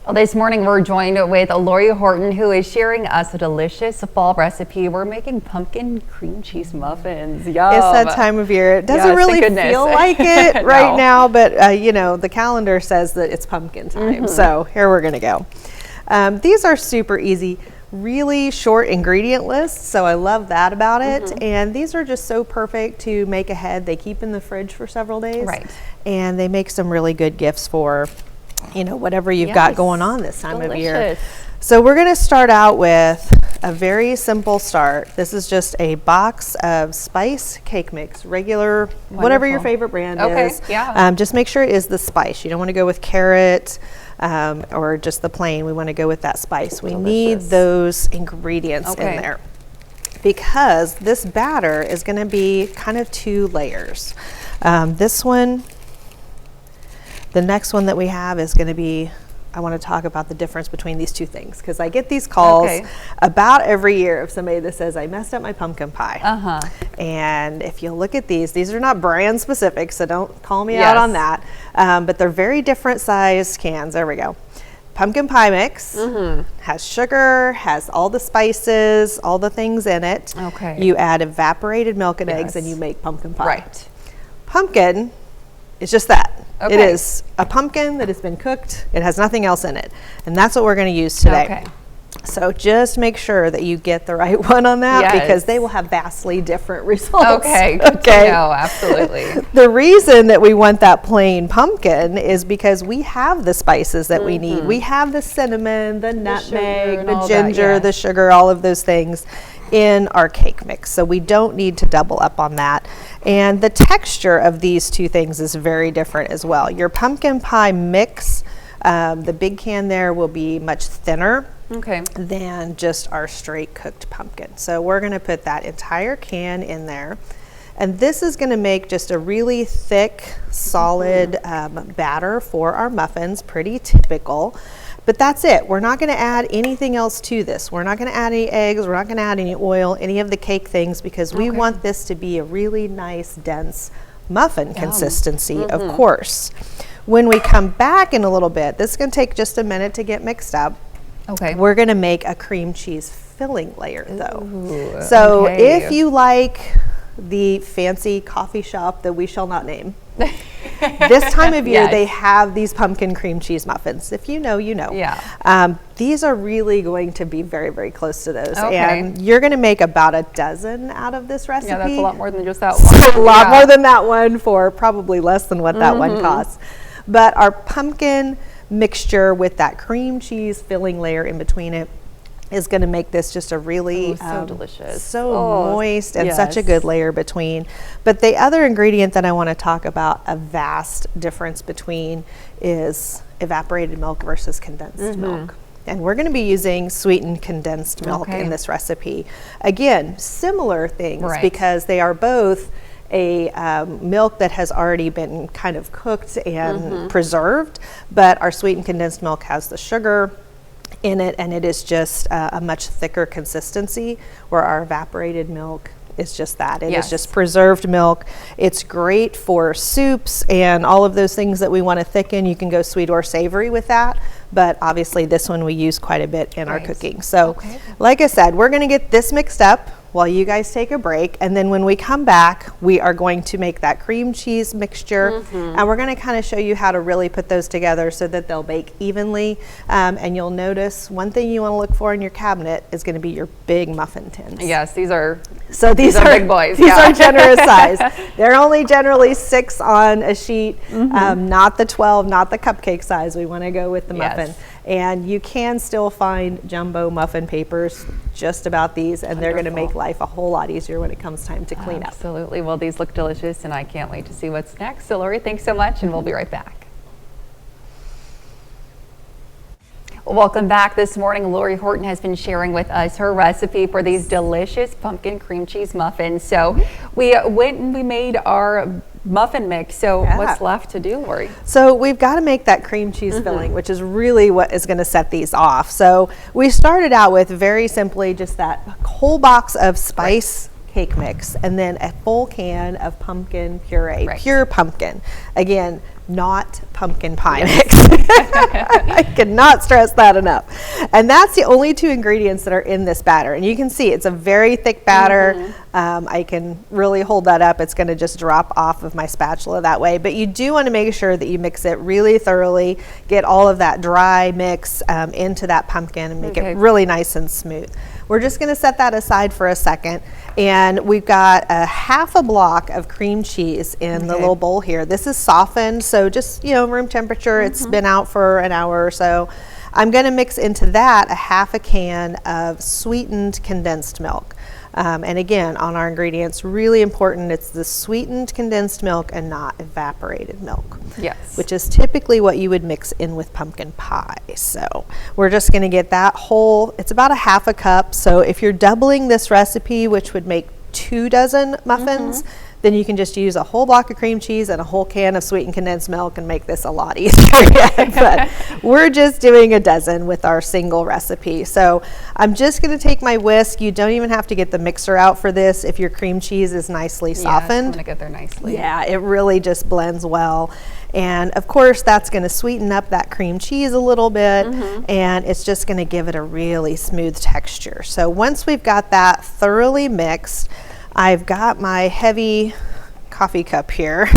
Well, this morning we're joined with Lori Horton, who is sharing us a delicious fall recipe. We're making pumpkin cream cheese muffins. Yum. It's that time of year. It doesn't Yes, really thank goodness. feel like it right No. now, but you know, the calendar says that it's pumpkin time. So here we're gonna go. These are super easy, really short ingredient lists, so I love that about it. And these are just so perfect to make ahead. They keep in the fridge for several days. Right. And they make some really good gifts for, you know, whatever you've got going on this time of year. Delicious. So we're going to start out with a very simple start. This is just a box of spice cake mix, regular, whatever your favorite brand is. Yeah. Just make sure it is the spice. You don't want to go with carrot or just the plain. We want to go with that spice. We need those ingredients in there because this batter is going to be kind of 2 layers. This one, the next one that we have is going to be, I want to talk about the difference between these 2 things because I get these calls about every year of somebody that says, I messed up my pumpkin pie. And if you look at these are not brand specific, so don't call me out on that. But they're very different size cans. There we go. Pumpkin pie mix has sugar, has all the spices, all the things in it. You add evaporated milk and eggs and you make pumpkin pie. Right. Pumpkin is just that. It is a pumpkin that has been cooked. It has nothing else in it. And that's what we're going to use today. So just make sure that you get the right one on that because they will have vastly different results. Good to know, absolutely. The reason that we want that plain pumpkin is because we have the spices that we need. We have the cinnamon, the nutmeg, the ginger, the sugar, all of those things in our cake mix. So we don't need to double up on that. And the texture of these 2 things is very different as well. Your pumpkin pie mix, the big can there will be much thinner than just our straight cooked pumpkin. So we're going to put that entire can in there. And this is going to make just a really thick, solid batter for our muffins, pretty typical. But that's it. We're not going to add anything else to this. We're not going to add any eggs. We're not going to add any oil, any of the cake things, because we want this to be a really nice, dense muffin consistency, of course. When we come back in a little bit, this is going to take just a minute to get mixed up. We're going to make a cream cheese filling layer, though. So if you like the fancy coffee shop that we shall not name, this time of year they have these pumpkin cream cheese muffins. If you know, you know. These are really going to be very, very close to those. And you're going to make about a dozen out of this recipe. Yeah, that's a lot more than just that one. A lot more than that one for probably less than what that one costs. But our pumpkin mixture with that cream cheese filling layer in between it is going to make this just a really so delicious, so moist, and such a good layer between. But the other ingredient that I want to talk about, a vast difference between, is evaporated milk versus condensed milk. And we're going to be using sweetened condensed milk in this recipe. Again, similar things because they are both a milk that has already been kind of cooked and preserved, but our sweetened condensed milk has the sugar in it, and it is just a much thicker consistency, where our evaporated milk is just that. It is just preserved milk. It's great for soups and all of those things that we want to thicken. You can go sweet or savory with that, but obviously this one we use quite a bit in our cooking. So like I said, we're going to get this mixed up while you guys take a break, and then when we come back, we are going to make that cream cheese mixture, and we're going to kind of show you how to really put those together so that they'll bake evenly. And you'll notice one thing you want to look for in your cabinet is going to be your big muffin tins. Yes, these are these are big boys. These are generous size. They're only generally 6 on a sheet, not the 12, not the cupcake size. We want to go with the muffin. And you can still find jumbo muffin papers just about these, and they're going to make life a whole lot easier when it comes time to clean up. Absolutely. Well, these look delicious, and I can't wait to see what's next. So, Lori, thanks so much, and we'll be right back. Welcome back. This morning, Lori Horton has been sharing with us her recipe for these delicious pumpkin cream cheese muffins. So we went and we made our muffin mix. So what's left to do, Lori? So we've got to make that cream cheese filling, which is really what is going to set these off. So we started out with very simply just that whole box of spice cake mix, and then a full can of pumpkin puree, pure pumpkin. Again, not pumpkin pie mix. I cannot stress that enough. And that's the only 2 ingredients that are in this batter. And you can see it's a very thick batter. I can really hold that up. It's going to just drop off of my spatula that way. But you do want to make sure that you mix it really thoroughly, get all of that dry mix into that pumpkin and make it really nice and smooth. We're just going to set that aside for a second. And we've got a half a block of cream cheese in the little bowl here. This is softened, so just, room temperature. It's been out for an hour or so. I'm going to mix into that a half a can of sweetened condensed milk. And again, on our ingredients, really important, it's the sweetened condensed milk and not evaporated milk. Yes. Which is typically what you would mix in with pumpkin pie. So we're just going to get that whole, it's about a half a cup. So if you're doubling this recipe, which would make 2 dozen muffins, then you can just use a whole block of cream cheese and a whole can of sweetened condensed milk and make this a lot easier yet. But we're just doing a dozen with our single recipe. So I'm just going to take my whisk. You don't even have to get the mixer out for this if your cream cheese is nicely softened. Yeah, it's going to get there nicely. Yeah, it really just blends well. And of course, that's going to sweeten up that cream cheese a little bit, and it's just going to give it a really smooth texture. So once we've got that thoroughly mixed, I've got my heavy coffee cup here.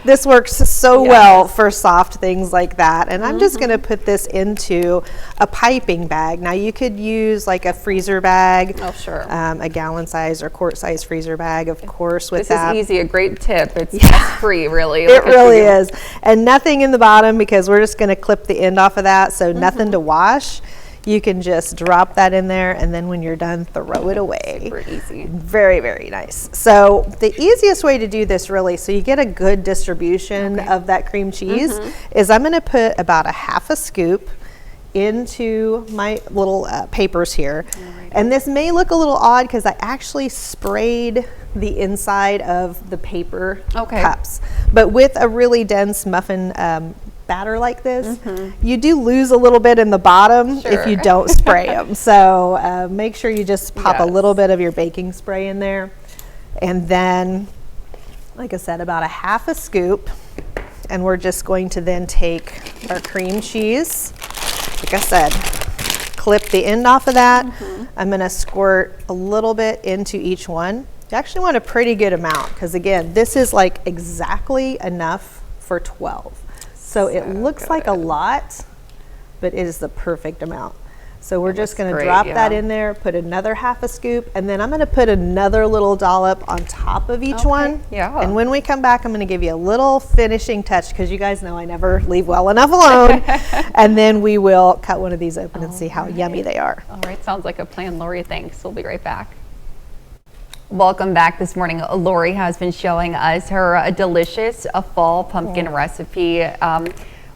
This works so well for soft things like that. And I'm just going to put this into a piping bag. Now you could use like a freezer bag. Oh, sure. A gallon size or quart size freezer bag, of course, with this that. This is easy, a great tip. It's free, really. It really is. And nothing in the bottom because we're just going to clip the end off of that. So nothing to wash. You can just drop that in there, and then when you're done, throw it away. Super easy. Very, very nice. So the easiest way to do this really, so you get a good distribution of that cream cheese, is I'm going to put about a half a scoop into my little papers here. And this may look a little odd because I actually sprayed the inside of the paper cups. But with a really dense muffin batter like this, you do lose a little bit in the bottom if you don't spray them. So make sure you just pop a little bit of your baking spray in there. And then, like I said, about a half a scoop. And we're just going to then take our cream cheese. Like I said, clip the end off of that. I'm going to squirt a little bit into each one. You actually want a pretty good amount because, again, this is like exactly enough for 12. So it looks like a lot, but it is the perfect amount. So we're just going to drop that in there, put another half a scoop, and then I'm going to put another little dollop on top of each one. Yeah. And when we come back, I'm going to give you a little finishing touch because you guys know I never leave well enough alone. And then we will cut one of these open and see how yummy they are. All right, sounds like a plan, Lori. Thanks. We'll be right back. Welcome back this morning. Lori has been showing us her delicious fall pumpkin recipe.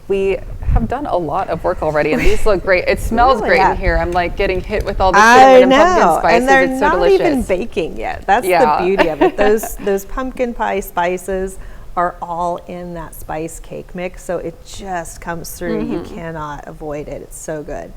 We have done a lot of work already, and these look great. It smells great in here. I'm like getting hit with all the cinnamon and pumpkin spices. And they're it's so not delicious. even baking yet. That's the beauty of it. Those pumpkin pie spices are all in that spice cake mix, so it just comes through. You cannot avoid it. It's so good.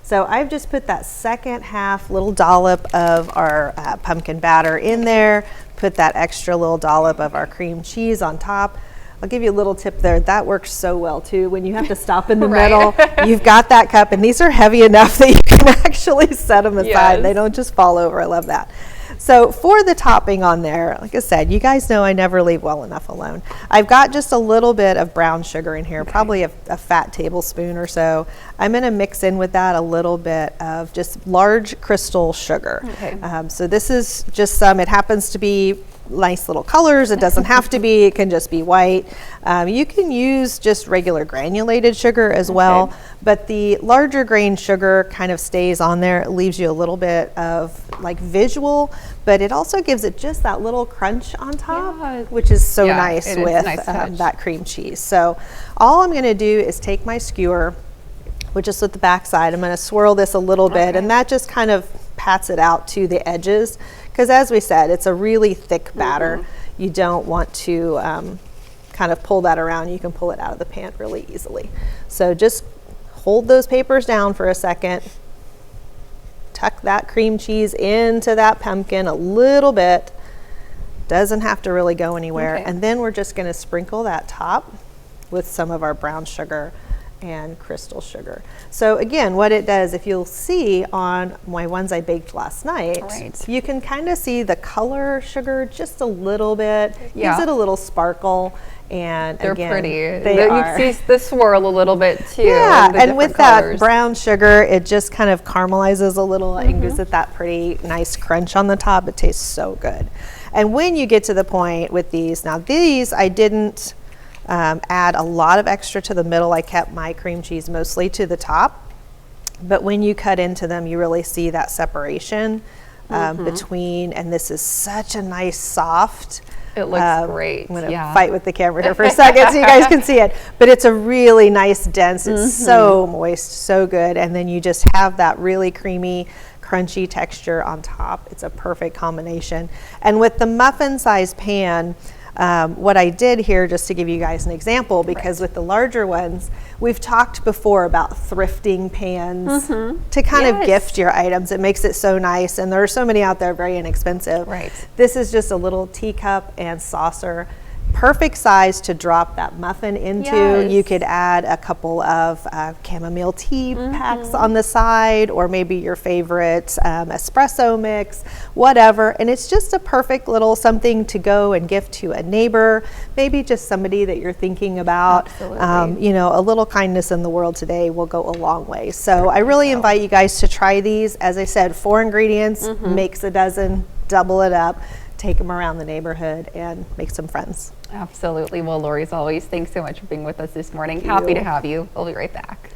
So I've just put that second half little dollop of our pumpkin batter in there, put that extra little dollop of our cream cheese on top. I'll give you a little tip there. That works so well too. When you have to stop in the middle, you've got that cup, and these are heavy enough that you can actually set them aside. They don't just fall over. I love that. So for the topping on there, like I said, you guys know I never leave well enough alone. I've got just a little bit of brown sugar in here, probably a fat tablespoon or so. I'm going to mix in with that a little bit of just large crystal sugar. So this is just some, it happens to be nice little colors. It doesn't have to be, it can just be white. You can use just regular granulated sugar as well, but the larger grain sugar kind of stays on there. It leaves you a little bit of like visual, but it also gives it just that little crunch on top, which is so nice with that cream cheese. So all I'm going to do is take my skewer, which is with the back side. I'm going to swirl this a little bit, and that just kind of pats it out to the edges. Because as we said, it's a really thick batter. You don't want to kind of pull that around. You can pull it out of the pan really easily. So just hold those papers down for a second. Tuck that cream cheese into that pumpkin a little bit. Doesn't have to really go anywhere. Okay. And then we're just going to sprinkle that top with some of our brown sugar and crystal sugar. So again, what it does, if you'll see on my ones I baked last night, Right. you can kind of see the color sugar just a little bit, Yeah. gives it a little sparkle. And They're again, pretty. they You are. can see the swirl a little bit too. Yeah, the and with different that colors. brown sugar, it just kind of caramelizes a little and gives it that pretty nice crunch on the top. It tastes so good. And when you get to the point with these, now these I didn't add a lot of extra to the middle. I kept my cream cheese mostly to the top. But when you cut into them, you really see that separation between, and this is such a nice soft. It looks great. I'm going to yeah. fight with the camera here for a second so you guys can see it. But it's a really nice dense. It's so moist, so good. And then you just have that really creamy, crunchy texture on top. It's a perfect combination. And with the muffin size pan, what I did here, just to give you guys an example, because with the larger ones, we've talked before about thrifting pans to kind of gift your items. It makes it so nice, and there are so many out there very inexpensive. Right. This is just a little teacup and saucer. Perfect size to drop that muffin into. Yes. You could add a couple of chamomile tea packs on the side, or maybe your favorite espresso mix, whatever. And it's just a perfect little something to go and gift to a neighbor, maybe just somebody that you're thinking about. Absolutely. You know, a little kindness in the world today will go a long way. So I really invite you guys to try these. As I said, 4 ingredients, makes a dozen, double it up. Take them around the neighborhood and make some friends. Absolutely. Well, Lori, as always, thanks so much for being with us this morning. Happy to have you. We'll be right back.